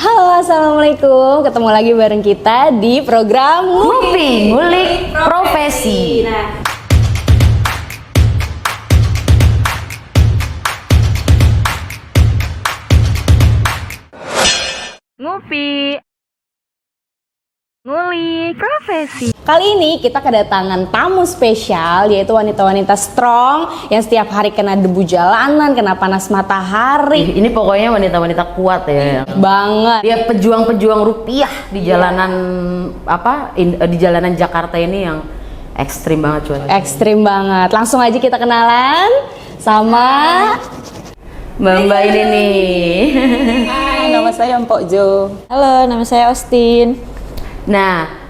Halo, assalamualaikum. Ketemu lagi bareng kita di program Ngupi Ngulik Profesi. Ngupi Ngulik Profesi. Kali ini kita kedatangan tamu spesial, yaitu wanita-wanita strong yang setiap hari kena debu jalanan, kena panas matahari. Ini pokoknya wanita-wanita kuat ya. Banget. Dia pejuang-pejuang rupiah di jalanan di jalanan Jakarta ini yang ekstrim banget cuy. Ekstrim banget. Langsung aja kita kenalan sama Mbak ini nih. Hai, nama saya Mpok Jo. Halo, nama saya Austin. Nah,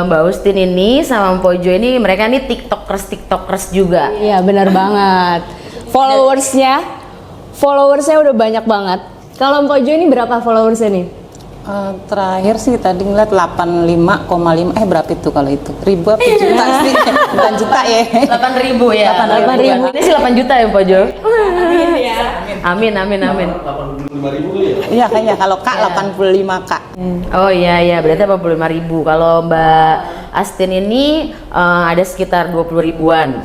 Mbak Austin ini sama Mpok Jo ini mereka nih tiktokers juga. Iya, benar banget. Followersnya udah banyak banget. Kalau Mpok Jo ini berapa followersnya nih? Terakhir sih tadi ngeliat 85,5 berapa itu kalau itu? Ribu apa juta sih? Bukan juta ya. 8.000 ya. 8.000. Ini sih 8 juta ya Mpok Jo. Amin. Amin. 85.000 kali ya? Iya kayaknya kalau Kak 85 Kak. Oh iya berarti 85.000. Kalau Mbak Astin ini ada sekitar 20 ribuan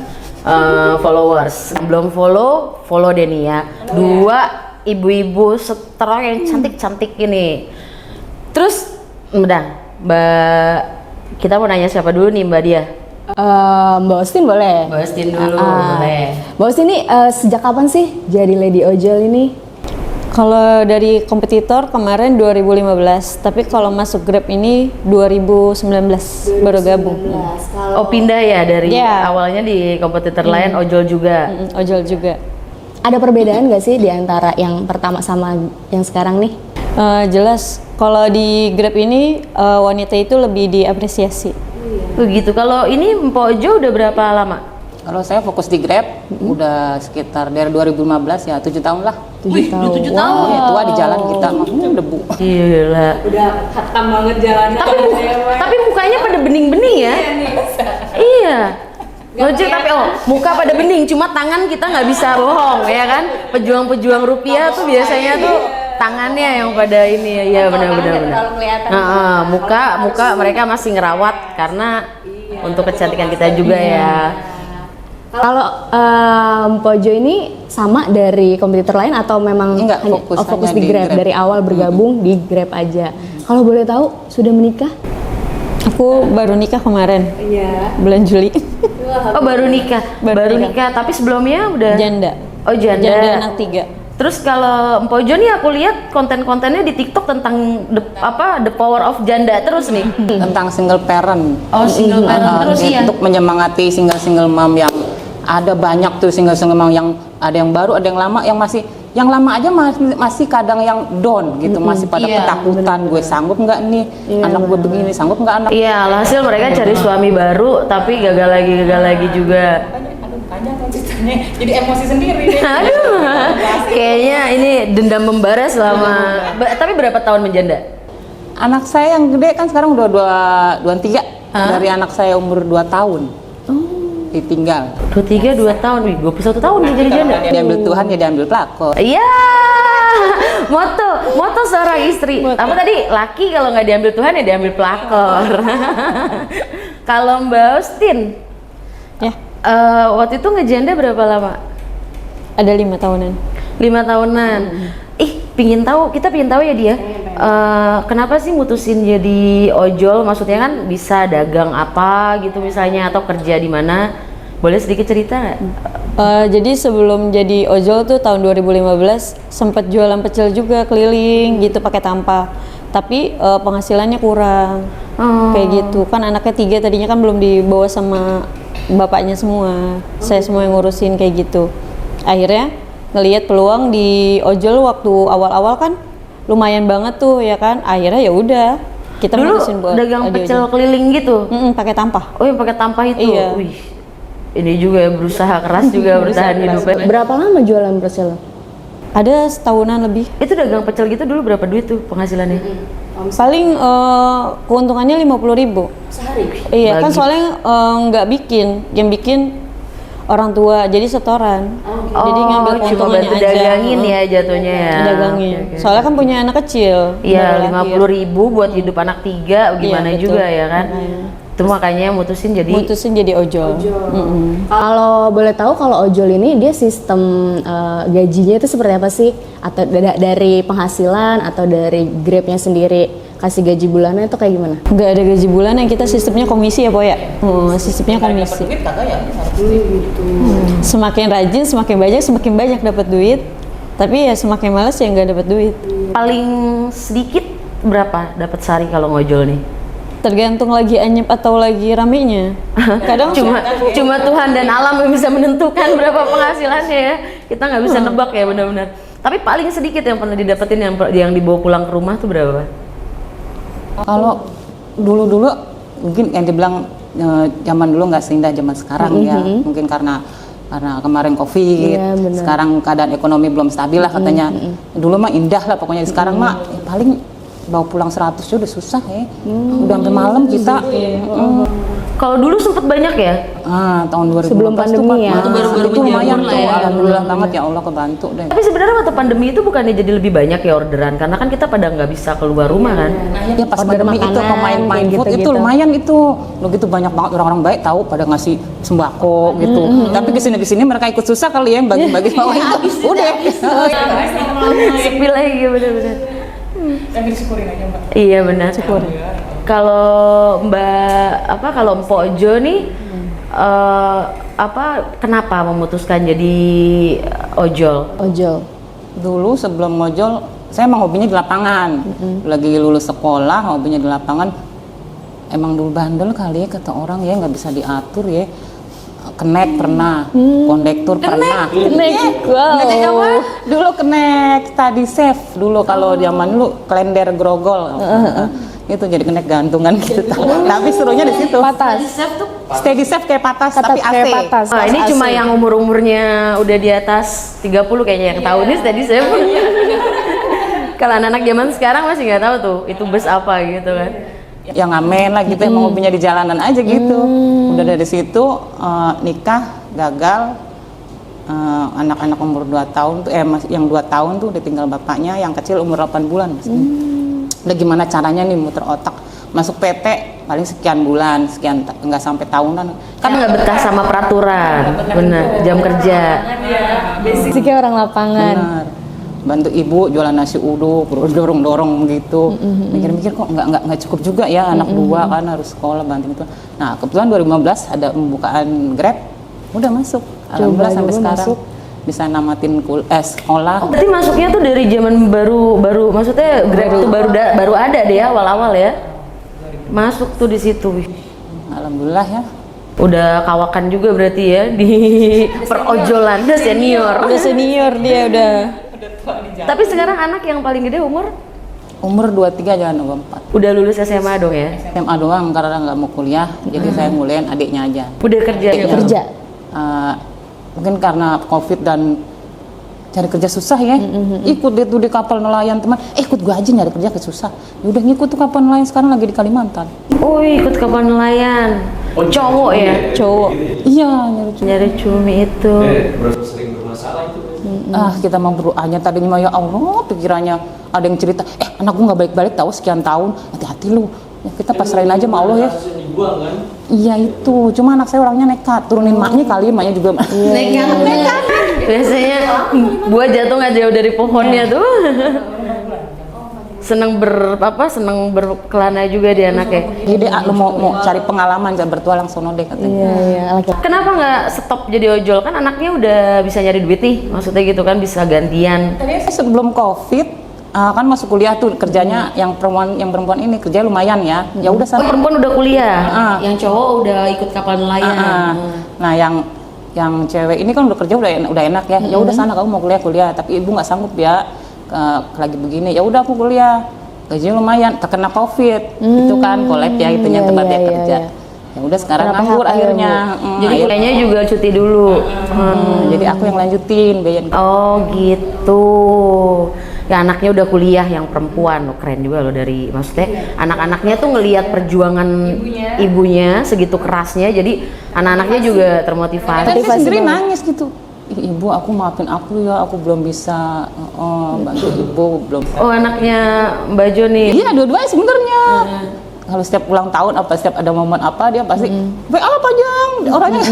followers. Belum follow deh nih ya. Dua ibu-ibu strong yang cantik-cantik ini. Terus udah kita mau nanya siapa dulu nih Mbak Dia? Mbak Austin boleh? Mbak Astin dulu boleh. Mbak Austin ini sejak kapan sih jadi Lady Ojol ini? Kalau dari kompetitor kemarin 2015, tapi kalau masuk Grab ini 2019 baru gabung. Oh pindah ya dari Iya. awalnya di kompetitor lain ojol juga. Ojol juga. Ada perbedaan nggak sih di antara yang pertama sama yang sekarang nih? Jelas, kalau di Grab ini wanita itu lebih diapresiasi. Begitu. Kalau ini Mpok Jo udah berapa lama? Kalau saya fokus di Grab udah sekitar dari 2015 ya 7 tahun lah. 7 tahun. 7 tahun. Ya, tua di jalan kita maksudnya debu. Gila. Udah hatam banget jalanan. Tapi mukanya pada bening-bening ya. Iya. Ngojek tapi muka pada bening, cuma tangan kita nggak bisa bohong ya kan. Pejuang-pejuang rupiah tuh biasanya tuh tangannya yang pada ini ya benar-benar. Nah, muka mereka masih ngerawat karena untuk kecantikan kita juga ya. Kalau Mpok Jo ini sama dari kompetitor lain atau memang Enggak, hanya fokus di Grab dari awal bergabung di Grab aja? Kalau boleh tahu sudah menikah? Aku baru nikah kemarin. Iya. Bulan Juli. Oh baru nikah. Baru nikah. Tapi sebelumnya udah Janda. Oh janda. Janda anak 3. Terus kalau Mpok Jo nih aku lihat konten-kontennya di TikTok tentang the power of janda terus nih. Tentang single parent. Oh single parent terus ya. Untuk menyemangati single mom yang ada banyak tuh single mom yang ada yang baru, ada yang lama, yang lama aja masih kadang yang down gitu, masih pada ketakutan, gue sanggup nggak nih, anak gue begini, sanggup nggak anak. Iya, alhasil mereka cari suami baru tapi gagal lagi juga. Jadi emosi sendiri deh. Aduh, kayaknya ini dendam membara selama. Tapi berapa tahun menjanda? Anak saya yang gede kan sekarang udah 23. Dari anak saya umur 2 tahun. Ditinggal. 23, 2 tahun, 21 tahun dia jadi janda. Diambil Tuhan ya diambil pelakor. Iya, moto seorang istri. Apa tadi? Laki kalau nggak diambil Tuhan ya diambil pelakor. Kalau Mbak Austin, Ya, waktu itu ngejanda berapa lama? ada 5 tahunan. 5 tahunan. Kita pingin tahu ya dia. Kenapa sih mutusin jadi ojol? Maksudnya kan bisa dagang apa gitu misalnya atau kerja di mana? Boleh sedikit cerita nggak? Jadi sebelum jadi ojol tuh tahun 2015 sempat jualan pecel juga keliling gitu pakai tampah. Tapi penghasilannya kurang. Kayak gitu. Kan anaknya 3 tadinya kan belum dibawa sama bapaknya semua. Saya semua yang ngurusin kayak gitu. Akhirnya ngelihat peluang di ojol waktu awal-awal kan lumayan banget tuh ya kan. Akhirnya ya udah kita Dulu mutusin buat dagang di pecel ojol. keliling gitu. Pakai tampah. Oh yang pakai tampah itu. Iya. Wih. Ini juga berusaha keras juga bertahan hidupnya. Berapa lama jualan pecel? Ada setahunan lebih. Itu dagang pecel gitu dulu berapa duit tuh penghasilannya? Paling keuntungannya 50.000 Sehari? Iya kan Bagi. soalnya nggak bikin, yang bikin orang tua, jadi setoran. Jadi ngambil cuma keuntungannya bantu aja. dagangin ya jatuhnya ya. Dagangin. Oke, oke. Soalnya kan punya anak kecil. Iya, baru lahir. 50.000 buat hidup anak 3 gimana Iya, betul. juga ya kan. Itu makanya mutusin jadi Mutusin jadi ojol. Kalau boleh tahu kalau ojol ini dia sistem gajinya itu seperti apa sih? Atau dari penghasilan atau dari Grabnya sendiri kasih gaji bulanan itu kayak gimana? Nggak ada gaji bulanan, kita sistemnya komisi ya, Po ya. Sistemnya komisi. Duit kagak ya? Semakin rajin, semakin banyak dapat duit. Tapi ya semakin malas ya nggak dapat duit. paling sedikit berapa dapat sehari kalau ngojol nih? Tergantung lagi anyep atau lagi ramenya. Kadang Cuma Tuhan dan alam yang bisa menentukan berapa penghasilannya ya. Kita nggak bisa nebak ya benar-benar. Tapi paling sedikit yang pernah didapetin yang dibawa pulang ke rumah tuh berapa? Kalau dulu-dulu mungkin yang dibilang zaman dulu nggak seindah zaman sekarang ya, mungkin karena kemarin Covid, Iya, benar. sekarang keadaan ekonomi belum stabil lah katanya. Dulu mah indah lah pokoknya, sekarang mah paling bawa pulang 100 udah susah ya. Udah sampai malam kita. Kalau dulu sempet banyak ya? Tahun 2015 Sebelum pandemi ya. Itu baru-baru itu lumayan menjelang tuh, lah ya. alhamdulillah banget ya Allah kebantu deh. Tapi sebenarnya waktu pandemi itu bukannya jadi lebih banyak ya orderan? Karena kan kita pada nggak bisa keluar rumah kan? Ya pas Order pandemi itu makanan, pemain kayak food itu gitu-gitu. lumayan itu. Lo gitu banyak banget orang-orang baik tahu pada ngasih sembako gitu. Tapi kesini mereka ikut susah kali ya bagi-bagi bawah itu. Udah. Sepi lagi bener-bener. Iya benar. Kalau kalau Mpok Jo nih kenapa memutuskan jadi ojol? Ojol. Dulu sebelum ngojol saya emang hobinya di lapangan. Lagi lulus sekolah hobinya di lapangan. Emang dulu bandel kali ya kata orang ya, nggak bisa diatur ya. Kenek pernah, kondektur pernah. Kenek, wow. Kenek apa? Dulu kenek tadi safe dulu kalau zaman dulu klender grogol. Itu jadi kenek gantungan gitu. Tapi serunya di situ. Patas. Steady safe kayak patas Kata tapi AC. kayak patas. Nah, ini AC. cuma yang umurnya udah di atas 30 kayaknya yang tahu nih tadi saya. Kalau anak-anak zaman sekarang masih nggak tahu tuh itu bus apa gitu kan. Yang ngamen lah gitu, emang hobinya di jalanan aja gitu. Udah dari situ nikah gagal, anak-anak umur 2 tahun tuh yang 2 tahun tuh ditinggal bapaknya, yang kecil umur 8 bulan Mas. Udah gimana caranya nih muter otak masuk PT paling sekian bulan, sekian nggak sampai tahunan. Kan nggak betah sama peraturan, bener jam kerja. Basicnya orang lapangan. Benar. Bantu ibu jualan nasi uduk, dorong-dorong gitu. Mikir-mikir kok nggak cukup juga ya, anak 2 kan harus sekolah banting itu. Nah kebetulan 2015 ada pembukaan Grab, udah masuk. Alhamdulillah sampai sekarang bisa namatin sekolah. Berarti masuknya tuh dari zaman baru maksudnya Grab tuh baru ada deh awal-awal ya. Masuk tuh di situ. Alhamdulillah ya. Udah kawakan juga berarti ya di perojolan, udah senior. udah senior dia udah. Tapi sekarang anak yang paling gede umur Umur 23 jangan 24. udah lulus SMA dong ya? SMA doang karena nggak mau kuliah, jadi saya nguliahin adiknya aja. Udah kerja. Kerja. Mungkin karena Covid dan cari kerja susah ya. Ikut dia tuh di kapal nelayan teman. Ikut gua aja nyari kerja susah. Ya udah ngikut tuh kapal nelayan sekarang lagi di Kalimantan. Oh ikut kapal nelayan. Cowok ya? Cowok. Iya nyari. Nyari cumi itu. Berapa sering bermasalah itu? Kita mau berdoanya tadinya mah ya Allah pikirannya ada yang cerita anak gua nggak balik-balik tahu sekian tahun, hati-hati lu ya, kita pasrahin aja sama Allah ya. Kasusnya dibuang kan? Iya itu cuma anak saya orangnya nekat turunin maknya kali maknya juga Nekat. Biasanya buah jatuh nggak jauh dari pohonnya tuh. Seneng berkelana juga dia anaknya. jadi lu mau cari pengalaman jangan bertualang sono deh katanya. Iya, laki-laki. Kenapa nggak stop jadi ojol? Kan anaknya udah bisa nyari duit nih, maksudnya gitu kan bisa gantian. Sebelum Covid kan masuk kuliah tuh kerjanya yang perempuan ini kerja lumayan ya. Ya udah Oh, sana. perempuan udah kuliah, yang cowok udah ikut kapal nelayan. Nah yang cewek ini kan udah kerja udah enak ya. Ya udah sana kamu mau kuliah tapi ibu nggak sanggup ya lagi begini. Ya udah aku kuliah. Gajinya lumayan. Terkena Covid itu kan kolab ya itunya tempat dia kerja. Ya udah sekarang Kena nganggur PHK ya, akhirnya. Jadi kuliahnya juga cuti dulu. Jadi aku yang lanjutin biayain. Oh gitu. ya anaknya udah kuliah yang perempuan, loh, keren juga loh dari maksudnya anak-anaknya tuh ngelihat perjuangan ibunya segitu kerasnya, jadi anak-anaknya juga termotivasi. Tadi saya sendiri nangis gitu. "Ih, Ibu, aku maafin aku ya, aku belum bisa bantu ibu, belum." Oh, anaknya Mbak Jo nih. Iya, dua-duanya sebenarnya. Kalau setiap ulang tahun apa setiap ada momen apa dia pasti apa Jang orangnya.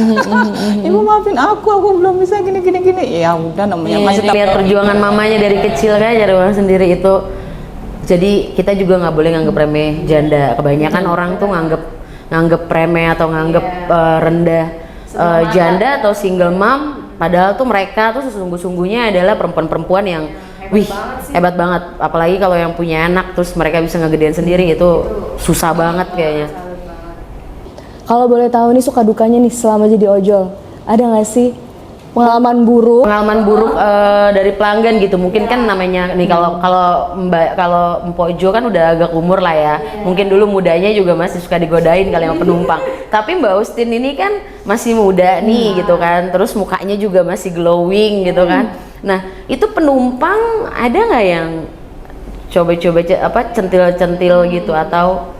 "Ibu maafin aku belum bisa gini. Ya udah namanya masih Lihat perjuangan mamanya dari kecil kan dari orang sendiri itu. Jadi kita juga nggak boleh nganggep remeh janda. Kebanyakan orang tuh nganggep remeh atau nganggep rendah janda atau single mom. Padahal tuh mereka tuh sesungguh-sungguhnya adalah perempuan-perempuan yang hebat banget. Apalagi kalau yang punya anak terus mereka bisa ngegedein sendiri itu susah banget kayaknya. Kalau boleh tahu nih suka dukanya nih selama jadi ojol, ada nggak sih pengalaman buruk? Pengalaman buruk dari pelanggan gitu. Mungkin kan namanya nih kalau Mpok Jo kan udah agak umur lah ya. Mungkin dulu mudanya juga masih suka digodain kali sama penumpang. Tapi Mbak Ustin ini kan masih muda nih gitu kan. Terus mukanya juga masih glowing gitu kan. Nah, itu penumpang ada nggak yang coba-coba centil-centil gitu atau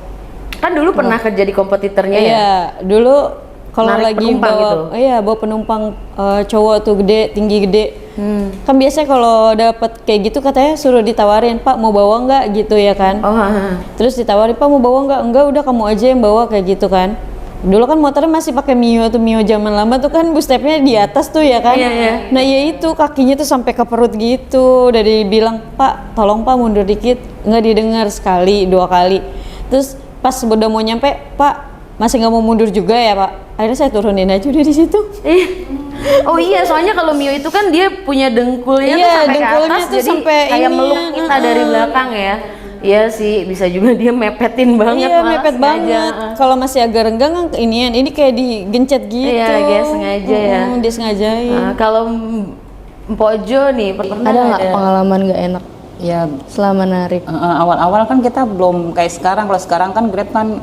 kan dulu pernah kerja di kompetitornya ya? Iya, dulu kalau Narik lagi penumpang bawa gitu? bawa penumpang cowok tuh gede, tinggi gede. Kan biasanya kalau dapet kayak gitu katanya suruh ditawarin, "Pak mau bawa nggak?" gitu ya kan. Terus ditawarin, "Pak mau bawa nggak?" "Enggak, udah kamu aja yang bawa," kayak gitu kan. Dulu kan motornya masih pakai Mio zaman lama tuh kan bus stepnya di atas tuh ya kan. Iya. Nah ya itu kakinya tuh sampai ke perut gitu. Udah dibilang, "Pak tolong Pak mundur dikit," nggak didengar sekali 2 kali. Terus pas udah mau nyampe, "Pak masih nggak mau mundur juga ya Pak?" Akhirnya saya turunin aja udah di situ. Oh iya, soalnya kalau Mio itu kan dia punya dengkulnya tuh Iya, sampai ke dengkulnya atas, tuh jadi sampai kayak ini meluk ya, kita dari belakang ya. Iya sih, bisa juga dia mepetin banget. Iya malah mepet sengaja. banget. Kalau masih agak renggang kan ini kayak digencet gitu. Iya, dia sengaja ya. Dia sengajain. Kalau Mpok Jo nih pernah Ada nggak pengalaman nggak enak ya selama narik? awal-awal kan kita belum kayak sekarang. Kalau sekarang kan Grab kan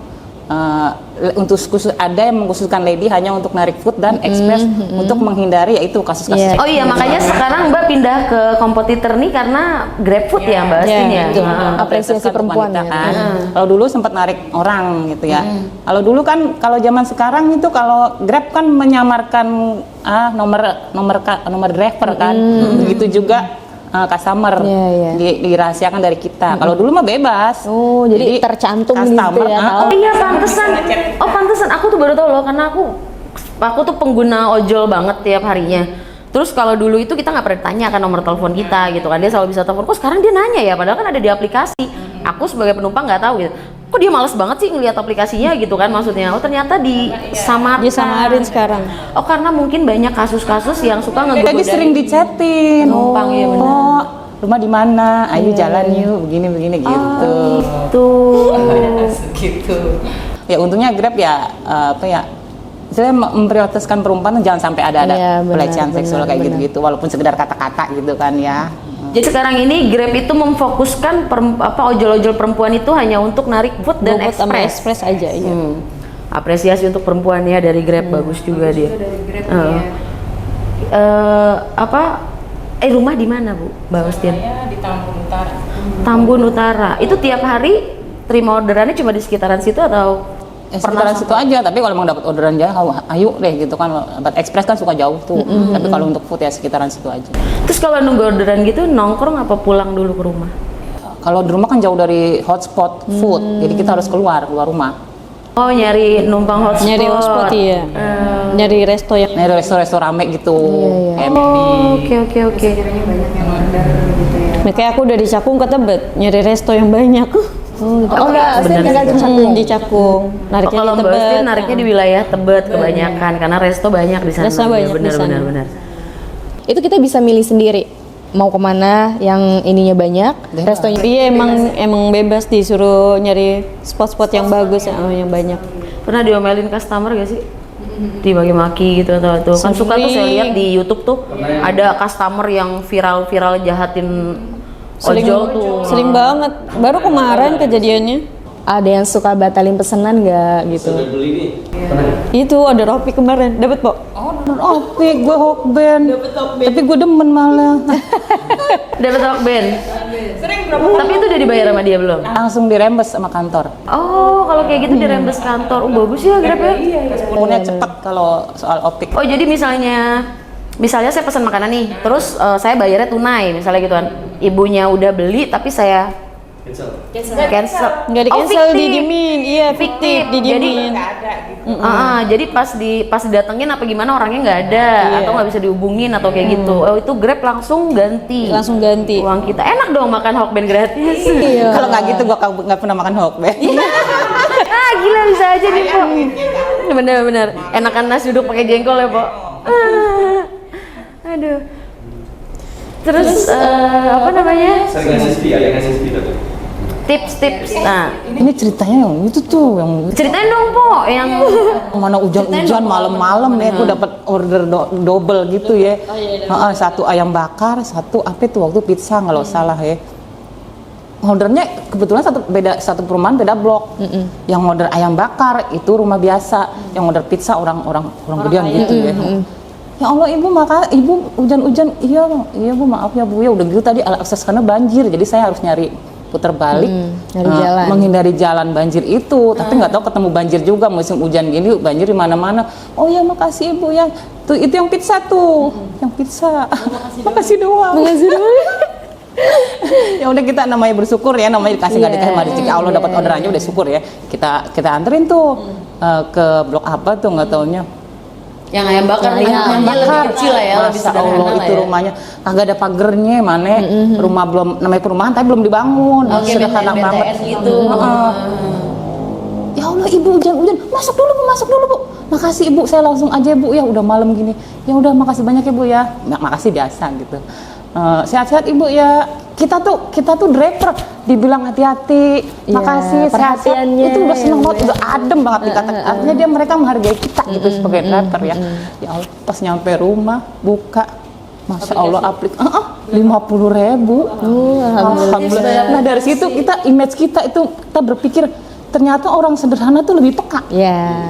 untuk khusus ada yang mengkhususkan lady hanya untuk narik food dan express untuk menghindari yaitu kasus-kasus. Oh iya, makanya sekarang Mbak pindah ke kompetitor nih karena GrabFood ya Mbak Astin ya. Itu, apresiasi perempuan wanita ya. kan. Kalau dulu sempat narik orang gitu ya. Kalau dulu kan kalau zaman sekarang itu kalau Grab kan menyamarkan nomor driver kan. Begitu juga customer dirahasiakan dari kita. Kalau dulu mah bebas. Oh, jadi tercantum gitu ya. Oh iya, pantesan. Oh pantesan, aku tuh baru tahu loh karena aku tuh pengguna ojol banget tiap harinya. Terus kalau dulu itu kita nggak pernah ditanya kan nomor telepon kita gitu kan, dia selalu bisa telepon. Kok sekarang dia nanya ya, padahal kan ada di aplikasi. Aku sebagai penumpang nggak tahu gitu. Kok dia males banget sih ngelihat aplikasinya gitu kan maksudnya. Oh ternyata Disamarin sekarang. Oh karena mungkin banyak kasus-kasus yang suka Jadi ngegodain sering dichatin. penumpang ya benar. Oh, rumah di mana? Ayo jalan yuk, begini gitu. Gitu. Ya untungnya Grab ya saya memprioritaskan perempuan jangan sampai ada Iya, benar, pelecehan seksual benar, kayak benar. gitu-gitu walaupun sekedar kata-kata gitu kan ya. Jadi sekarang ini Grab itu memfokuskan ojol-ojol perempuan itu hanya untuk narik food dan Bobot sama express. express aja ya. Apresiasi untuk perempuan ya dari Grab, bagus juga dia. Rumah di mana Bu, Mbak Ustin? Saya di Tambun Utara. Tambun Utara. Itu tiap hari terima orderannya cuma di sekitaran situ atau Sekitaran situ aja, tapi kalau memang dapat orderan jauh, ayo deh gitu kan. Dapat express kan suka jauh tuh. Tapi kalau untuk food ya sekitaran situ aja. Terus kalau nunggu orderan gitu nongkrong apa pulang dulu ke rumah? Kalau di rumah kan jauh dari hotspot food, jadi kita harus keluar rumah. Oh nyari numpang hotspot. Nyari hotspot iya. Nyari resto yang Nah, resto-resto rame gitu. Oh, oke. makanya aku udah di Cakung ke Tebet nyari resto yang banyak. Enggak, saya tinggal di Cakung. Di Cakung. Nariknya Kalau di Mbak Tebet. Ustin nariknya di wilayah Tebet kebanyakan karena resto banyak di sana. Resto banyak di sana. Benar. Itu kita bisa milih sendiri mau kemana yang ininya banyak, restonya. Iya emang bebas disuruh nyari spot-spot yang bagus yang banyak. Pernah diomelin customer gak sih? Dibagi-maki gitu atau tuh kan suka tuh saya lihat di YouTube tuh ada customer yang viral jahatin ojol tuh. Sering banget. Baru kemarin kejadiannya. Ada yang suka batalin pesanan nggak gitu? Sudah beli nih. Pernah. Itu ada Ropi kemarin, dapat Pok. Opik, gue hokben. Tapi gue demen malah. Dapat Hokben. Sering berapa? Tapi itu udah dibayar sama dia belum? Langsung dirembes sama kantor. Oh, kalau kayak gitu dirembes kantor. Oh, bagus ya Grab ya. Punya cepet kalau soal optik. Oh, jadi misalnya saya pesan makanan nih, terus saya bayarnya tunai misalnya gitu kan. Ibunya udah beli tapi saya cancel. Nggak di cancel, fiktif. didiemin. Iya, fiktif, didiemin. Jadi pas didatengin apa gimana orangnya nggak ada atau nggak bisa dihubungin atau kayak gitu. Oh, itu Grab langsung ganti. Langsung ganti. Uang kita. Enak dong makan Hokben gratis. Kalau nggak gitu gua nggak pernah makan hokben. Ah, gila bisa aja nih, Po. Bener-bener. Enakan nasi uduk pakai jengkol ya, Po. Aduh. Terus apa namanya? Sering ngasih sepi, ada yang ngasih sepi tadi. Tips-tips. Nah, Ini ceritanya yang itu tuh yang ceritain dong, Po, yang mana hujan-hujan malam-malam nih aku dapat order double gitu ya. Satu ayam bakar, satu apa itu waktu pizza kalau salah ya. Ordernya kebetulan satu perumahan beda blok. Yang order ayam bakar itu rumah biasa, yang order pizza orang gedean gitu ya. Ya Allah ibu ibu hujan-hujan, iya bu maaf ya bu ya udah gitu tadi akses karena banjir jadi saya harus nyari putar balik menghindari jalan banjir itu tapi nggak tahu ketemu banjir juga musim hujan gini banjir di mana-mana. Oh ya makasih ibu ya tuh itu yang pizza tuh yang pizza makasih doang ya udah kita namanya bersyukur ya namanya dikasih nggak dikasih rezeki Allah dapat orderannya udah syukur ya kita anterin tuh ke blok apa tuh nggak taunya yang ayam bakar nih, ayam lebih kecil lah ya, lebih Masya sederhana Allah lah itu ya. rumahnya kagak ada pagernya mana rumah belum namanya perumahan tapi belum dibangun sederhana banget gitu. Ya Allah ibu hujan masuk dulu bu makasih ibu saya langsung aja bu ya udah malam gini ya udah makasih banyak ya bu ya makasih biasa gitu. Sehat-sehat ibu ya kita tuh driver dibilang hati-hati makasih sehat-sehat itu udah seneng banget udah adem banget dikata artinya mereka menghargai kita gitu sebagai driver ya Allah pas nyampe rumah buka Masya Allah aplikasi 50.000 alhamdulillah. Nah dari situ image kita itu kita berpikir ternyata orang sederhana tuh lebih peka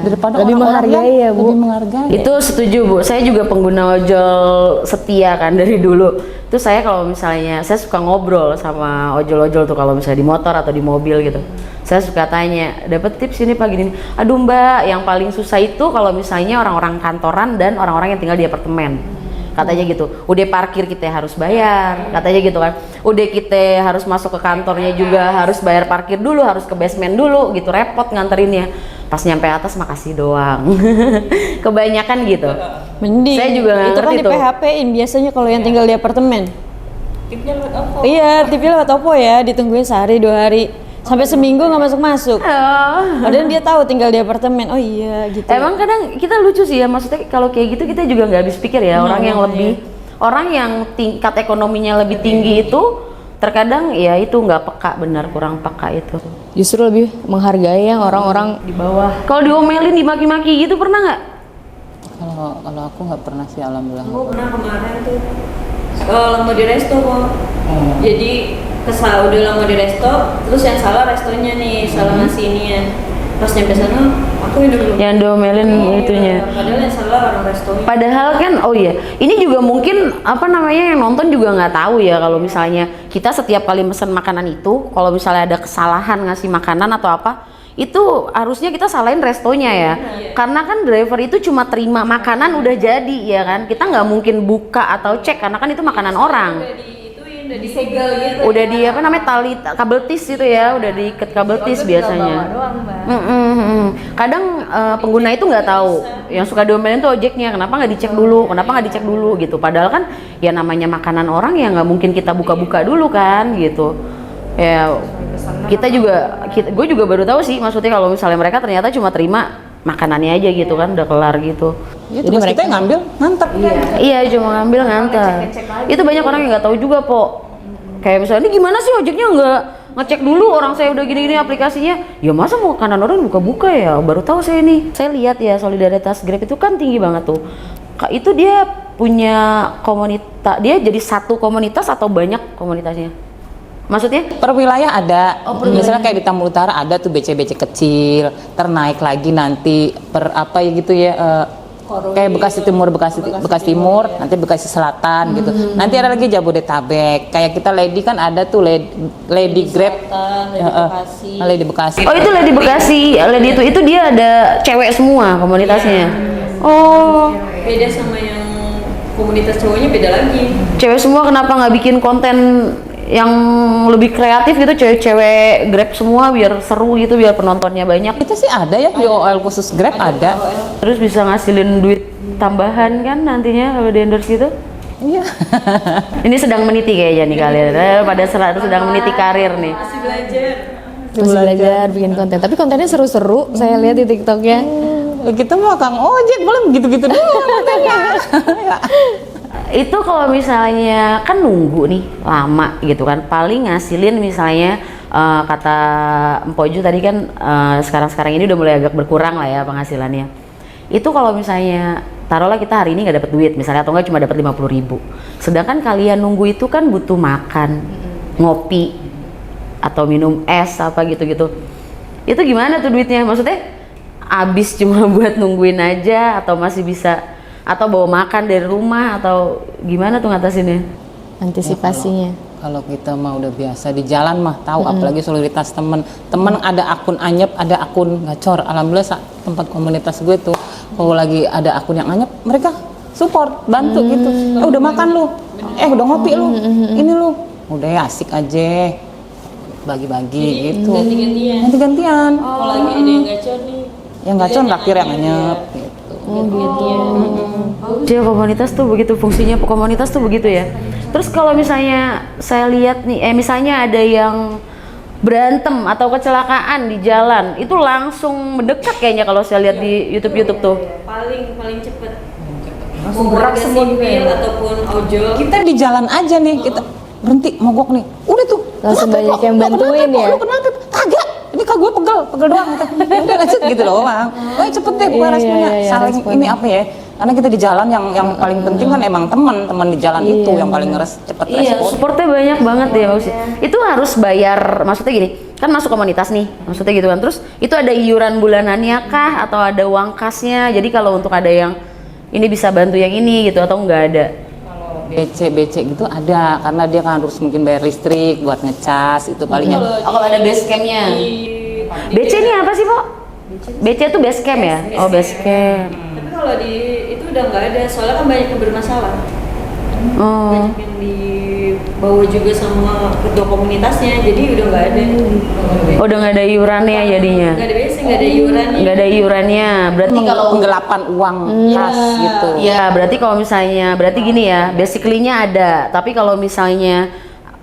daripada lebih orang-orang menghargai yang ya Bu. lebih menghargai. Itu setuju Bu, saya juga pengguna ojol setia kan dari dulu. Itu saya kalau misalnya, saya suka ngobrol sama ojol-ojol tuh kalau misalnya di motor atau di mobil gitu. Saya suka tanya, dapat tips ini pagi ini. Aduh Mbak, yang paling susah itu kalau misalnya orang-orang kantoran dan orang-orang yang tinggal di apartemen. Katanya gitu, udah parkir kita harus bayar, katanya gitu kan. Udah kita harus masuk ke kantornya juga harus bayar parkir dulu, harus ke basement dulu gitu, repot nganterinnya. Pas nyampe atas makasih doang. Kebanyakan gitu. Mending. Saya juga nggak itu kan ngerti di tuh. PHP-in biasanya kalau yang tinggal di apartemen. Tipnya lewat OVO. Iya, tipnya lewat OVO ya, ditungguin sehari 2 hari. Sampai seminggu nggak masuk-masuk. Padahal dia tahu tinggal di apartemen. Oh iya gitu. Emang kadang kita lucu sih ya, maksudnya kalau kayak gitu kita juga nggak habis pikir ya. Orang yang tingkat ekonominya lebih tinggi itu terkadang ya itu nggak peka, benar kurang peka itu. Justru lebih menghargai yang orang-orang Di bawah. Kalau diomelin, dimaki-maki gitu pernah nggak? Kalau aku nggak pernah sih alhamdulillah. Aku pernah kemarin tuh lama di resto kok. Jadi udah lama di resto, terus yang salah restonya nih, salah ngasih inian. Pas nyampe sana, aku yang dulu. Yang diomelin itunya. Padahal yang salah orang restonya. Padahal kan, oh iya, ini juga mungkin apa namanya yang nonton juga nggak tahu ya kalau misalnya kita setiap kali mesen makanan itu, kalau misalnya ada kesalahan ngasih makanan atau apa, itu harusnya kita salahin restonya ya. Karena kan driver itu cuma terima makanan udah jadi ya kan, kita nggak mungkin buka atau cek karena kan itu makanan orang. Udah disegel gitu. Udah di apa namanya tali kabel tis itu ya, udah diikat kabel tis biasanya. Kadang pengguna itu nggak tahu, yang suka diomelin tuh ojeknya, kenapa nggak dicek dulu gitu. Padahal kan ya namanya makanan orang ya nggak mungkin kita buka-buka dulu kan gitu. Ya gue juga baru tahu sih, maksudnya kalau misalnya mereka ternyata cuma terima makanannya aja gitu kan, udah kelar gitu. Jadi mereka ngambil nganter. Iya, cuma ngambil nganter. Itu banyak orang yang nggak tahu juga, Po. Kayak misalnya, ini gimana sih ojeknya nggak ngecek dulu orang saya udah gini-gini aplikasinya? Ya masa mau makanan orang buka-buka ya? Baru tahu saya nih. Saya lihat ya solidaritas Grab itu kan tinggi banget tuh. Itu dia punya komunitas, dia jadi satu komunitas atau banyak komunitasnya? Maksudnya? Per wilayah ada, misalnya kayak di Tamu Utara ada tuh BC-BC kecil, ternaik lagi nanti per apa ya gitu ya, kayak Bekasi Timur, Bekasi Timur, nanti Bekasi Selatan gitu. Nanti ada lagi Jabodetabek. Kayak kita Lady kan ada tuh Lady Grab, Lady Bekasi. Oh itu Lady Bekasi, Lady itu dia ada cewek semua komunitasnya. Oh, Beda sama yang komunitas cowoknya beda lagi. cewek semua kenapa nggak bikin konten yang lebih kreatif gitu, cewek-cewek Grab semua biar seru gitu, biar penontonnya banyak. Itu sih ada ya, YOL khusus Grab ada. Terus bisa ngasilin duit tambahan kan nantinya kalau di endorse gitu. Iya. Ini sedang meniti kayaknya nih kalian, pada sedang meniti karir nih. Masih belajar. Masih belajar bikin konten, tapi kontennya seru-seru. Saya lihat di TikToknya. Kita mah Kang Ojek boleh begitu-gitu doang kontennya. Itu kalau misalnya kan nunggu nih lama gitu kan, paling ngasilin misalnya kata Empoju tadi kan sekarang ini udah mulai agak berkurang lah ya penghasilannya. Itu kalau misalnya taruhlah kita hari ini nggak dapat duit misalnya, atau nggak cuma dapat 50.000, sedangkan kalian nunggu itu kan butuh makan, ngopi atau minum es apa gitu-gitu. Itu gimana tuh duitnya? Maksudnya habis cuma buat nungguin aja, atau masih bisa, atau bawa makan dari rumah, atau gimana tuh ngatasinnya? Antisipasinya. Kalau kita mah udah biasa di jalan mah tahu, apalagi solidaritas temen ada akun anyep, ada akun gacor. Alhamdulillah tempat komunitas gue tuh kalau lagi ada akun yang anyep, mereka support, bantu gitu. Udah makan lu, udah ngopi lu, ini lu, udah ya asik aja, bagi-bagi gitu. Ganti-gantian. Kalau lagi ada yang gacor nih. Yang gacor traktir yang anyep gitu. Jadi komunitas tuh begitu fungsinya, komunitas tuh begitu ya. Terus kalau misalnya saya lihat nih, misalnya ada yang berantem atau kecelakaan di jalan, itu langsung mendekat kayaknya kalau saya lihat di YouTube tuh. Paling cepet. Langsung gerak semua sipil ataupun ojol. Kita di jalan aja nih, kita berhenti mogok nih, udah tuh Langsung kenapa, banyak yang bantuin ya? Lu kenapa? Kagak, ini kagak gue pegel doang. Udah lanjut gitu doang. Wah cepet deh gue responnya. Saling responnya. ini apa ya? Karena kita di jalan yang paling penting kan emang teman di jalan itu yang paling cepet Iya, respon. supportnya banyak banget ya maksudnya. Itu harus bayar, maksudnya gini, kan masuk komunitas nih, maksudnya gitu kan. Terus itu ada iuran bulanannya kah, atau ada uang kasnya? Jadi kalau untuk ada yang ini bisa bantu yang ini gitu, atau enggak ada? BC gitu ada, karena dia kan harus mungkin bayar listrik buat ngecas itu palingnya. Oh, kalau ada base campnya. BC ini apa sih, Pak? BC itu base camp ya? Oh, base camp. Tapi kalau di itu udah nggak ada, soalnya kan banyak yang bermasalah. Oh. Banyak yang dibawa juga sama ketua komunitasnya, jadi udah nggak ada. Oh, udah nggak ada iurannya jadinya. Nggak ada biasa, nggak ada iurannya. Nggak ada iurannya. Berarti kalau Penggelapan uang kas gitu. ya, berarti kalau misalnya, berarti gini ya, basically-nya ada. Tapi kalau misalnya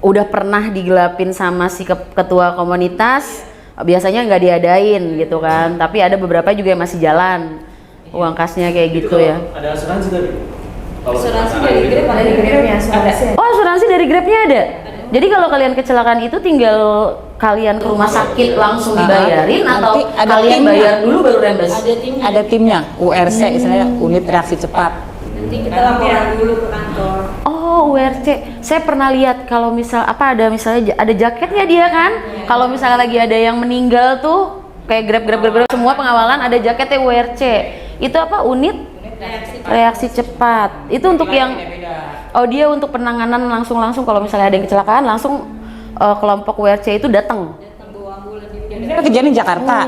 udah pernah digelapin sama si ketua komunitas, biasanya nggak diadain gitu kan. Tapi ada beberapa juga yang masih jalan uang kasnya kayak gitu ya. Ada asuransi tadi? Kalau Asuransi kecelakaan dari gitu. Grab ada. Oh, asuransi dari Grabnya ada. Jadi kalau kalian kecelakaan itu tinggal kalian ke rumah sakit langsung dibayarin, atau Nanti ada kalian timnya. bayar dulu baru reimburse? Ada timnya. Ada timnya, URC istilahnya, unit reaksi cepat. Nanti kita laporan dulu ke kantor. Oh, URC. Saya pernah lihat kalau misal ada misalnya ada jaketnya dia kan. Kalau misalnya lagi ada yang meninggal tuh kayak Grab semua pengawalan ada jaketnya URC. Itu apa? Unit reaksi cepat. Itu untuk yang dia untuk penanganan langsung kalau misalnya ada yang kecelakaan langsung kelompok WRC itu datang. Kejadian di Jakarta,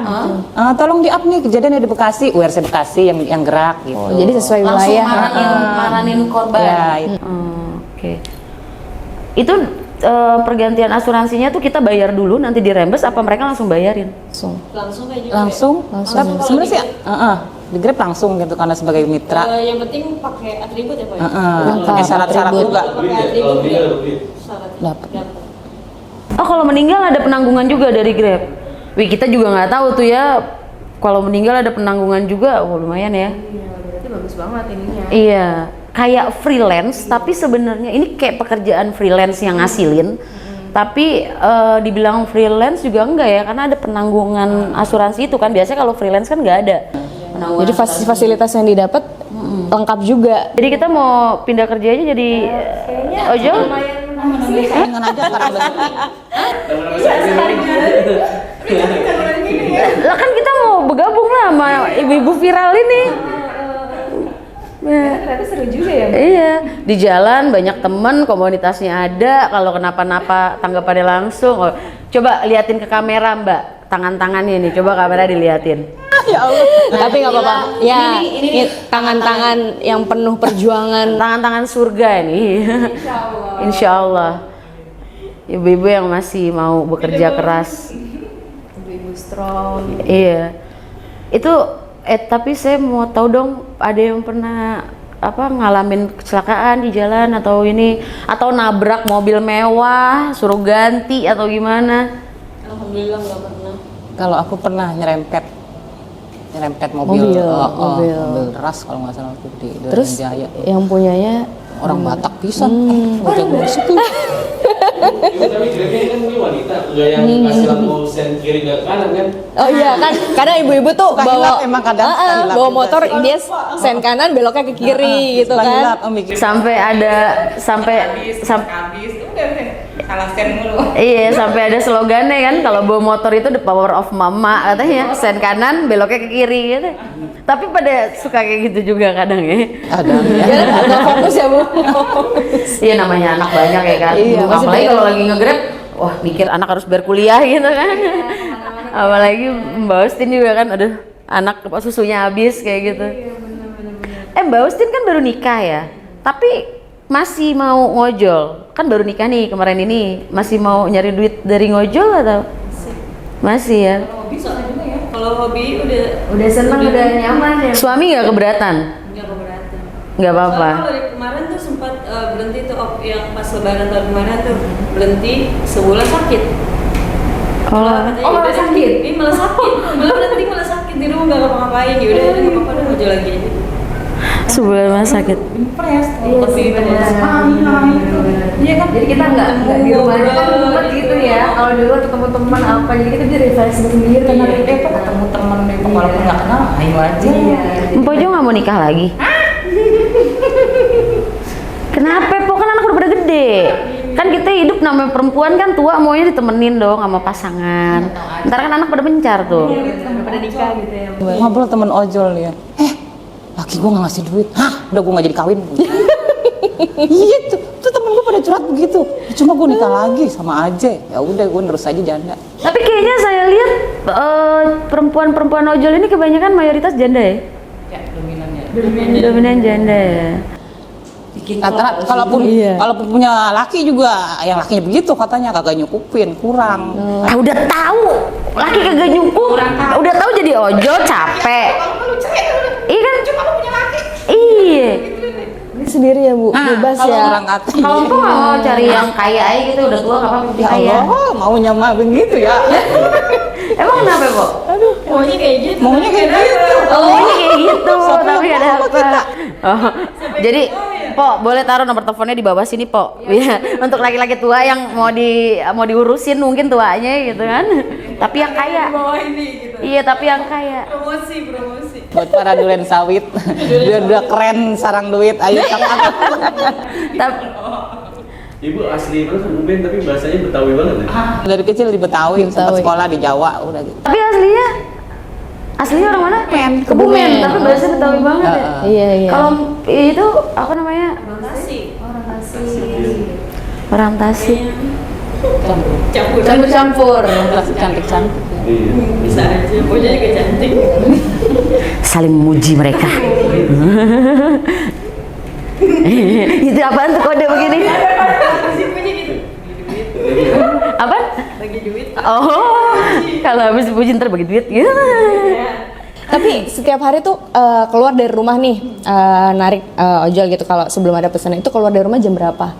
tolong di up nih kejadian di Bekasi, URC Bekasi yang gerak gitu. Oh, jadi sesuai Langsung wilayah. maranin korban. Ya, itu. Oke. Itu pergantian asuransinya tuh kita bayar dulu nanti di reimburse, apa mereka langsung bayarin? Langsung kayak gitu. Langsung. Sebenarnya sih, di Grab langsung gitu karena sebagai mitra. Yang penting pakai atribut ya Pak. Pakai syarat-syarat juga. Duit ya? Kalau duit ada duit. Dapat. Oh, kalau meninggal ada penanggungan juga dari Grab. Wih, kita juga nggak tahu tuh ya. Kalau meninggal ada penanggungan juga, lumayan ya. Berarti bagus banget ininya. Iya, kayak freelance, tapi sebenarnya ini kayak pekerjaan freelance yang ngasilin. Tapi dibilang freelance juga enggak ya, karena ada penanggungan asuransi itu kan. Biasanya kalau freelance kan nggak ada. Jadi fasilitas yang didapat lengkap juga. Jadi kita mau pindah kerja aja jadi ojol? Dengan aja karena Lah kan kita mau bergabung lah sama ibu-ibu viral ini. seru juga ya. Iya, di jalan banyak temen, komunitasnya ada. Kalau kenapa-napa tanggapannya langsung. Oh, coba liatin ke kamera Mbak, tangan-tangannya nih. Coba kamera diliatin. Ya Allah. Tapi nggak apa-apa. Ya, ini tangan-tangan yang penuh perjuangan. Tangan-tangan surga nih. Insya Allah. Ibu-ibu yang masih mau bekerja keras. Ibu strong. Iya. Itu tapi saya mau tahu dong, ada yang pernah ngalamin kecelakaan di jalan atau nabrak mobil mewah, suruh ganti atau gimana? Alhamdulillah nggak pernah. Kalau aku pernah nyerempet mobil ras kalau nggak salah waktu di Terus Jaya. yang punyanya Orang Batak pisan. Jago musik tuh. Tapi Grabnya kan ini wanita, nggak yang kasih lampu sen kiri ke kanan kan? Oh iya kan, kadang ibu-ibu tuh Suka hilap, emang kadang suka hilap bawa juga motor sih. dia sen kanan beloknya ke kiri gitu Suka kan. hilap, mikir. Sampai Salah sen mulu. iya, sampai ada slogannya kan, kalau bawa motor itu the power of mama katanya, sen kanan beloknya ke kiri gitu. Tapi pada suka kayak gitu juga kadang ya. Ada. Ya nggak fokus ya Bu. Iya, namanya anak banyak ya kan. Iya, Apalagi maksudnya- kalau lagi nge-Grab, wah mikir anak harus berkuliah gitu kan. Apalagi Mbak Ustin juga kan, aduh anak susunya habis kayak gitu. Mbak Ustin kan baru nikah ya, tapi masih mau ngojol. Kan baru nikah nih kemarin ini, masih mau nyari duit dari ngojol atau? Masih ya. Hobi soalnya juga ya. Kalau hobi udah seneng, udah nyaman ya. Suami nggak keberatan? nggak keberatan. Nggak apa-apa. Soalnya kalau dari kemarin tuh sempat berhenti tuh yang pas lebaran tahun kemarin tuh berhenti sebulan sakit. Oh, Malah sakit? Iya malah sakit. Malah berhenti malah sakit di rumah nggak ngapa-ngapain. Ya udah nggak apa-apa udah ngojol lagi aja. sebulan mas sakit. Impres. Iya sih benar. Iya kan. Jadi kita nggak di rumah aja kan ngumpet gitu ya. Kalau di luar ketemu teman apa, jadi kita bisa refreshing sendiri. Karena ketemu temen deh, walaupun nggak kenal, ayo aja. Empo Jo nggak mau nikah lagi? Kenapa? Po kan anak udah pada gede. Kan kita hidup namanya perempuan kan tua maunya ditemenin dong sama pasangan. Ntar kan anak pada mencar tuh. Pada nikah gitu ya. Ngobrol temen ojol ya. Laki gue nggak ngasih duit. Hah? Udah gue nggak jadi kawin. Iya tuh temen gue pada curhat begitu. Cuma gue nikah lagi sama aja. Ya udah gue terus aja janda. Tapi kayaknya saya lihat perempuan-perempuan ojol ini kebanyakan mayoritas janda ya. Ya dominannya. Dominan janda ya. Kalaupun punya laki juga, yang lakinya begitu katanya kagak nyukupin, kurang. Ah, udah tahu laki kagak nyukup, udah tahu jadi ojol capek. Iya kan? Cuma lu punya laki. Iya. Ini sendiri ya Bu, bebas Kalau ya. orang kata. Kalau kok nggak mau cari yang kaya aja gitu, udah tua nggak apa-apa Ya kaya. Allah, maunya mah begitu ya. Emang kenapa kok? Maunya kayak gitu. Maunya kayak gitu. Oh, kayak gitu, Siapa tapi yang ada mau sama apa? kita? Oh, jadi Po, boleh taruh nomor teleponnya di bawah sini, Po. Ya, untuk laki-laki tua yang mau diurusin mungkin tuanya gitu kan. Tapi yang kaya. Bawah ini gitu. Iya, tapi yang kaya. Promosi. Buat para dulen sawit, dia udah keren sarang duit, ayo sama. Tapi Ibu asli mana kan Uben tapi bahasanya Betawi banget ya? Dari kecil di Betawi, sempat sekolah di Jawa, udah gitu. tapi aslinya orang mana? Kebumen, tapi bahasa Betawi banget ya. Iya iya. Kalau itu apa namanya? Orang Tasik. Campur-campur. Cantik-cantik. Iya. Bisa aja. Pokoknya juga cantik. Saling memuji mereka. Itu apaan tuh kode begini? Simpelnya gitu. Apa? Bagi duit. Oh, kalau habis dipuji ntar bagi duit gitu. Tapi setiap hari tuh keluar dari rumah nih narik ojol gitu, kalau sebelum ada pesanan itu keluar dari rumah jam berapa?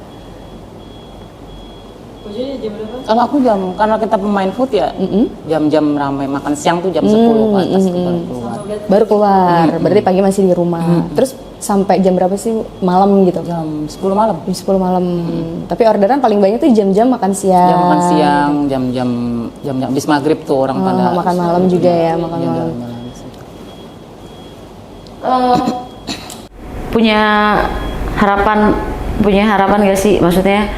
Pokoknya jam berapa? Kalau aku karena kita pemain food ya, jam-jam ramai makan siang tuh jam 10 ke atas tuh baru keluar. Baru keluar, berarti pagi masih di rumah. Terus sampai jam berapa sih malam gitu? Jam 10 malam. Jam 10 malam. Tapi orderan paling banyak tuh jam-jam makan siang. Jam makan siang, jam-jam habis maghrib tuh orang pada makan malam juga ya, makan malam. Punya harapan gak sih, maksudnya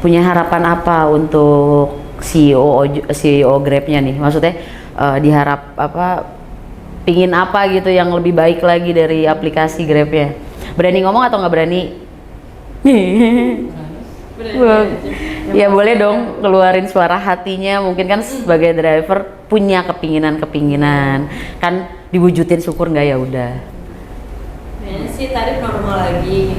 punya harapan apa untuk CEO Grabnya nih, maksudnya diharap apa, pingin apa gitu yang lebih baik lagi dari aplikasi Grabnya, Berani ngomong atau nggak berani? Ya boleh dong keluarin suara hatinya, mungkin kan sebagai driver punya kepinginan kan diwujudin, syukur nggak ya udah. Kayaknya sih tarif normal lagi.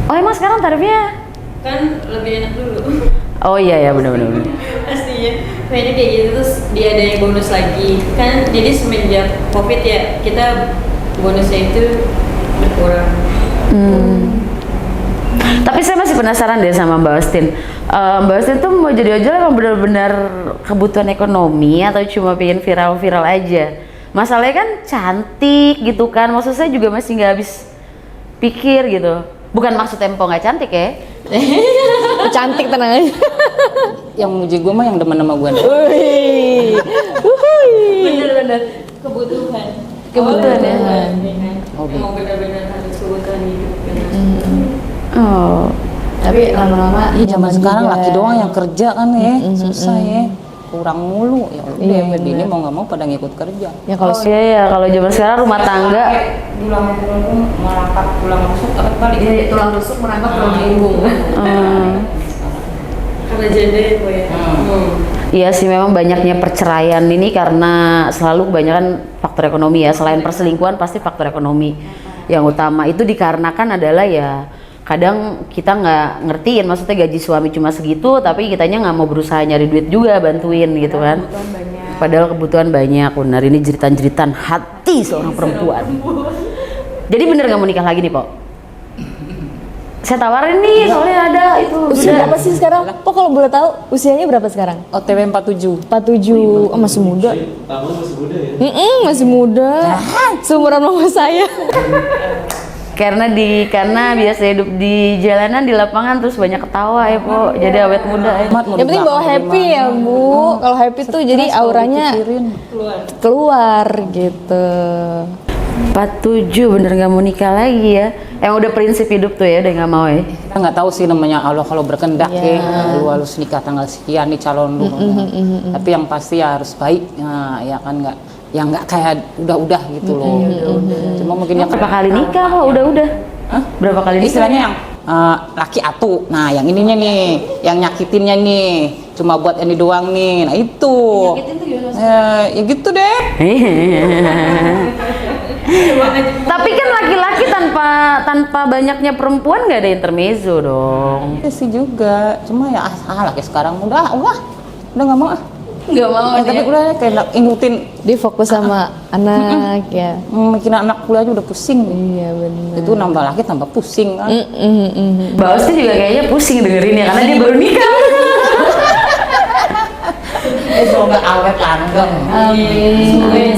Oh emang sekarang tarifnya? Kan lebih enak dulu. Oh iya ya benar-benar. Pastinya. Kayaknya kayak gitu terus dia ada yang bonus lagi. Kan jadi semenjak Covid ya kita bonusnya itu berkurang. Tapi saya masih penasaran deh sama Mbak Austin. Mbak Austin tuh mau jadi ojol emang benar-benar kebutuhan ekonomi atau cuma pengen viral-viral aja? Masalahnya kan cantik gitu kan, maksud saya juga masih nggak habis pikir gitu. Bukan maksud Tempo nggak cantik ya? Cantik, tenang aja. Yang muji gue mah yang demen sama gue. Bener-bener kebutuhan. Kebutuhan ya. Emang benar-benar harus kebutuhan hidup. Oh, Tapi lama-lama Iya zaman sekarang laki doang yang kerja kan ya, susah ya, kurang mulu ya udah. Iya, Ini mau nggak mau pada ngikut kerja. ya kalau iya ya, kalau zaman sekarang rumah tangga Tulang merangkap, tulang rusuk apa balik? tulang rusuk merangkap tulang punggung. Karena janda ya Bu ya. Iya sih, memang banyaknya perceraian ini karena selalu kebanyakan faktor ekonomi ya. Selain perselingkuhan pasti faktor ekonomi yang utama. Itu dikarenakan adalah ya kadang kita nggak ngertiin, maksudnya gaji suami cuma segitu tapi kitanya nggak mau berusaha nyari duit juga bantuin gitu kan. Padahal kebutuhan banyak. Benar, ini jeritan-jeritan hati seorang perempuan. Jadi bener nggak mau nikah lagi nih Pok? Saya tawarin nih, soalnya ada itu. Usia berapa sih sekarang? Kok kalau boleh tahu usianya berapa sekarang? OTW 47. 47. Oh, masih muda. Tahun masih muda ya. Masih muda. Seumuran mama saya. Karena biasa hidup di jalanan, di lapangan terus banyak ketawa ya Po. Jadi awet muda ya. Yang penting bawa happy ya Bu. Kalau happy tuh jadi auranya keluar gitu. 47 bener nggak mau nikah lagi ya. Emang udah prinsip hidup tuh ya, udah nggak mau ya. Kita nggak tahu sih namanya Allah kalau berkendak ya, lu harus nikah tanggal sekian nih calon lu. Tapi yang pasti ya harus baik, nah, ya kan nggak kayak udah gitu loh. Cuma mungkin yang Berapa kali nikah Pak? Udah. Hah? Berapa kali nikah? Istilahnya yang laki atu, nah yang ininya nih, yang nyakitinnya nih, cuma buat ini doang nih, nah itu. Nyakitin tuh gimana? Ya gitu deh. Tapi kan laki-laki tanpa banyaknya perempuan nggak ada intermezzo dong. Ya sih juga, cuma ya laki sekarang udah nggak mau ah. Nggak mau Tapi udah kayak ngikutin, Dia fokus sama anak ya. bikin anak kuliah aja udah pusing. Iya benar. Itu nambah laki tambah pusing kan. Mbak Osti juga kayaknya pusing dengerin ya karena dia baru nikah. Semoga awet langgeng. Amin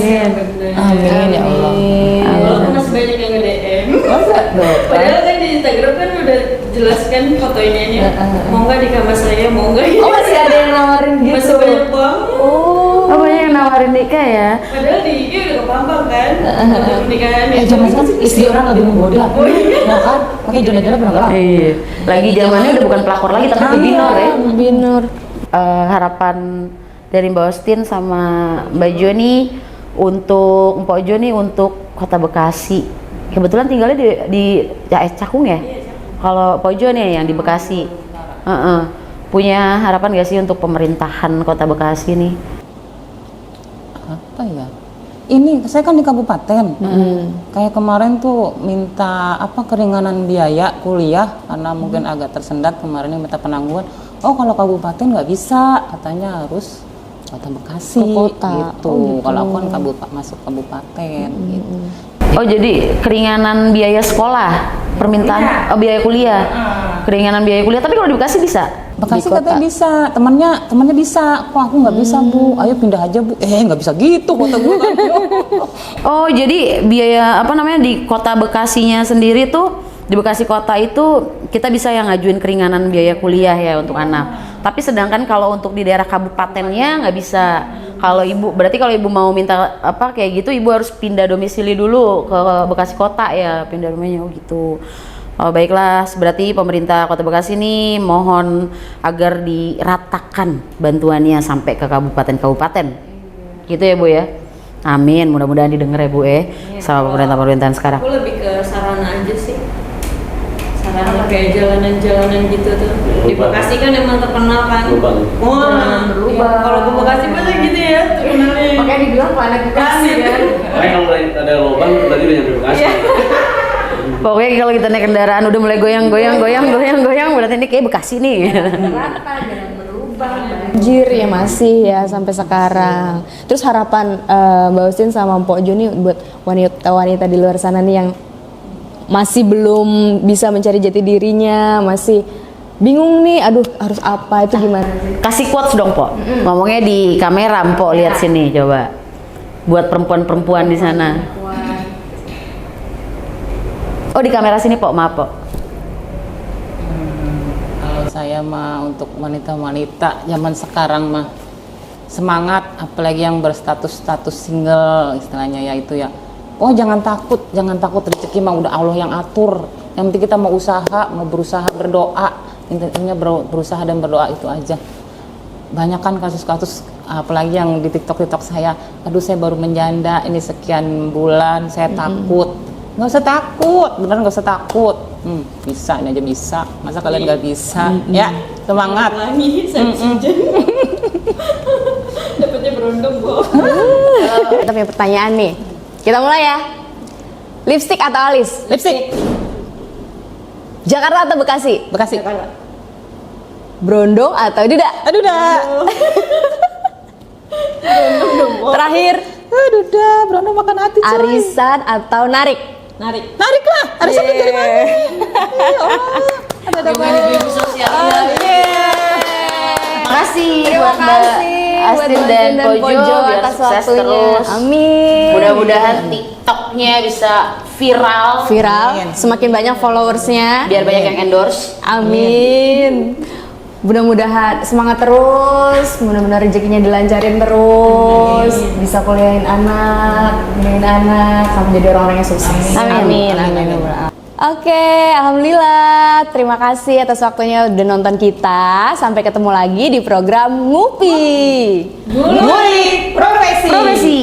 ya Allah. Walaupun masih banyak yang nge-DM. Masa Padahal kan di Instagram kan udah jelaskan fotonya nih. Mau nggak di kamar saya, mau nggak? Oh masih ada yang nawarin gitu. Masih banyak banget. Oh banyak yang nawarin nikah ya. Padahal di IG udah kepampang kan. Foto pernikahan ya. zaman sekarang sih istri orang lebih menggoda. Ya kan? Makanya jodoh-jodoh pernah galak. Iya. Lagi zamannya udah bukan pelakor lagi tapi binor ya. Binor. Harapan dari Mbak Austin sama Mbak Joni untuk Mpok Joni untuk Kota Bekasi. Kebetulan tinggalnya di Cakung ya. Kalau Mpok Joni yang di Bekasi. Punya harapan gak sih untuk pemerintahan Kota Bekasi nih? Apa ya? Ini saya kan di kabupaten. Kayak kemarin tuh minta keringanan biaya kuliah karena mungkin agak tersendat kemarin yang minta penangguhan. Oh kalau kabupaten nggak bisa, katanya harus Kota Bekasi Ke kota. gitu. Kalau aku kan masuk kabupaten gitu. Oh jadi keringanan biaya sekolah, permintaan biaya kuliah, keringanan biaya kuliah. Tapi kalau di Bekasi bisa? Bekasi Di kota. katanya bisa, temannya bisa. Kok aku nggak bisa Bu? Ayo pindah aja Bu. Nggak bisa gitu kota gue kan. Oh jadi biaya di Kota Bekasinya sendiri tuh, di Bekasi Kota itu kita bisa yang ngajuin keringanan biaya kuliah ya untuk anak. Tapi sedangkan kalau untuk di daerah kabupatennya nggak bisa. Kalau ibu mau minta kayak gitu, ibu harus pindah domisili dulu ke Bekasi Kota ya, pindah rumahnya gitu. Oh, baiklah, berarti pemerintah Kota Bekasi ini mohon agar diratakan bantuannya sampai ke kabupaten-kabupaten. Gitu ya Bu ya. Amin, mudah-mudahan didengar ya Bu sama pemerintah-pemerintahan sekarang. Aku lebih ke sarana aja karena kayak jalanan-jalanan gitu tuh. Di Bekasi kan emang terkenal kan. Lubang. Wah, berubah. iya. Kalau ke Bekasi pasti gitu ya terkenalnya. Makanya dibilang planet Bekasi kan. Makanya kalau ada lubang berarti udah nyampe Bekasi. Pokoknya kalau kita naik kendaraan udah mulai goyang, berarti ini kayak Bekasi nih. Banjir ya masih ya sampai sekarang. Terus harapan Mbak Ustin sama Mpok Jo nih buat wanita-wanita di luar sana nih yang masih belum bisa mencari jati dirinya, masih bingung nih, aduh harus apa, itu gimana sih? Kasih quotes dong, Po. Ngomongnya di kamera, Mpok, lihat sini coba. Buat perempuan-perempuan di sana. Oh, di kamera sini, Po. Maaf, Po. Kalau saya mah untuk wanita-wanita zaman sekarang mah semangat, apalagi yang berstatus single istilahnya ya itu ya. Oh jangan takut rezeki mah udah Allah yang atur. Yang penting kita mau berusaha berdoa. Intinya berusaha dan berdoa itu aja. Banyak kan kasus-kasus apalagi yang di TikTok saya, aduh saya baru menjanda ini sekian bulan, saya takut. Nggak usah takut, beneran nggak usah takut. Bisa, ini aja bisa. Masa kalian nggak bisa? Ya, semangat. Lagi saya dapatnya berondong, Bu. Kita punya pertanyaan nih. Kita mulai ya. Lipstick atau alis? Lipstick, Jakarta atau Bekasi? Bekasi. Brondong atau Duda? Aduh dah. Terakhir, Aduh dah, Brono makan hati coy. arisan atau narik? Narik. Narik lah, arisan dari mana? Ya Allah, ada Ibu-ibu sosial. Makasih Terima buat Mbak kasih buat Astin Mbak dan Astin Pojo biar atas sukses waktunya. terus. Amin. Mudah-mudahan TikToknya bisa viral, Viral, semakin banyak followersnya. biar banyak yang endorse. Amin. Mudah-mudahan semangat terus, mudah-mudahan rezekinya dilancarin terus, bisa kuliahin anak, sampai jadi orang-orang yang sukses. Amin. Oke, alhamdulillah. Terima kasih atas waktunya udah nonton kita. Sampai ketemu lagi di program Ngupi. Ngulik profesi. Profesi.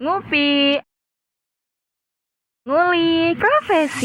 Ngupi. Ngulik profesi.